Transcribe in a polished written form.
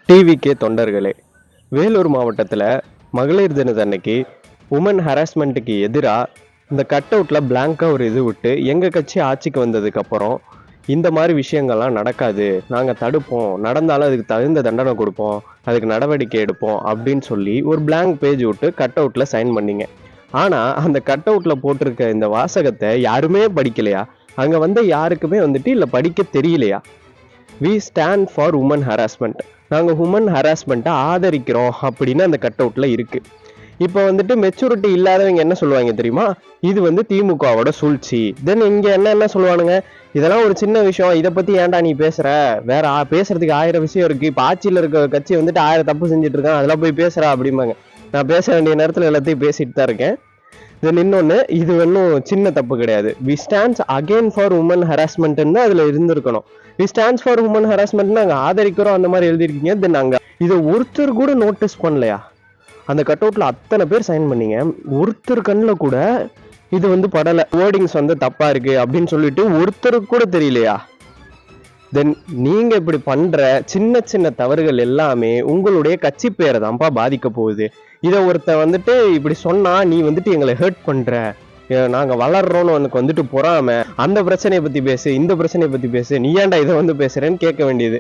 TVK தொண்டர்களே, Vellore மாவட்டத்தில் மகளிர் தினத்தன்னைக்கு woman ஹராஸ்மெண்ட்டுக்கு எதிராக இந்த கட் அவுட்டில் பிளாங்காக ஒரு இது விட்டு எங்கள் கட்சி ஆட்சிக்கு வந்ததுக்கப்புறம் இந்த மாதிரி விஷயங்கள்லாம் நடக்காது, நாங்கள் தடுப்போம், நடந்தாலும் அதுக்கு தகுந்த தண்டனை கொடுப்போம், அதுக்கு நடவடிக்கை எடுப்போம் அப்படின்னு சொல்லி ஒரு பிளாங்க் பேஜ் விட்டு கட் அவுட்டில் சைன் பண்ணிங்க. ஆனால் அந்த கட் அவுட்டில் போட்டிருக்க இந்த வாசகத்தை யாருமே படிக்கலையா? அங்கே வந்து யாருக்குமே வந்துட்டு இல்லை படிக்க தெரியலையா? We stand for woman harassment, நாங்கள் உமன் ஹராஸ்மெண்ட்டை ஆதரிக்கிறோம் அப்படின்னு அந்த கட் அவுட்ல இருக்கு. இப்போ வந்துட்டு மெச்சூரிட்டி இல்லாதவங்க என்ன சொல்லுவாங்க தெரியுமா? இது வந்து திமுகவோட சூழ்ச்சி. தென் இங்க என்ன சொல்லுவானுங்க, இதெல்லாம் ஒரு சின்ன விஷயம், இதை பத்தி ஏன்டா நீ பேசுற, வேற பேசுறதுக்கு 1000 விஷயம் இருக்கு, இப்போ ஆட்சியில் இருக்க கட்சி வந்துட்டு 1000 தப்பு செஞ்சுட்டு இருக்கான், அதெல்லாம் போய் பேசுறா அப்படிம்பாங்க. நான் பேச வேண்டிய நேரத்தில் எல்லாத்தையும் பேசிட்டு தான் இருக்கேன். தென் இன்னொன்று, இது ஒன்றும் சின்ன தப்பு கிடையாது. We stands again for woman ஹராஸ்மெண்ட்னு தான் அதில் இருந்திருக்கணும். We stands for woman harassment நாங்கள் ஆதரிக்கிறோம் அந்த மாதிரி எழுதியிருக்கீங்க. தென் நாங்கள் இதை ஒருத்தர் கூட நோட்டீஸ் பண்ணலையா? அந்த கட் அவுட்ல அத்தனை பேர் சைன் பண்ணீங்க, ஒருத்தர் கண்ணில் கூட இது வந்து படலை, வேர்டிங்ஸ் வந்து தப்பா இருக்கு அப்படின்னு சொல்லிட்டு ஒருத்தருக்கு கூட தெரியலையா? தென் நீங்க இப்படி பண்ற சின்ன சின்ன தவறுகள் எல்லாமே உங்களுடைய கட்சி பேரை தான்ப்பா பாதிக்க போகுது. இதை ஒருத்தன் வந்துட்டு இப்படி சொன்னா, நீ வந்துட்டு எங்களை ஹர்ட் பண்ற, நாங்க வளர்றோம்னு உனக்கு வந்துட்டு பொறாம, அந்த பிரச்சனையை பத்தி பேசு, இந்த பிரச்சனையை பத்தி பேசு, நீ ஏன்டா இதை வந்து பேசுறேன்னு கேட்க வேண்டியது.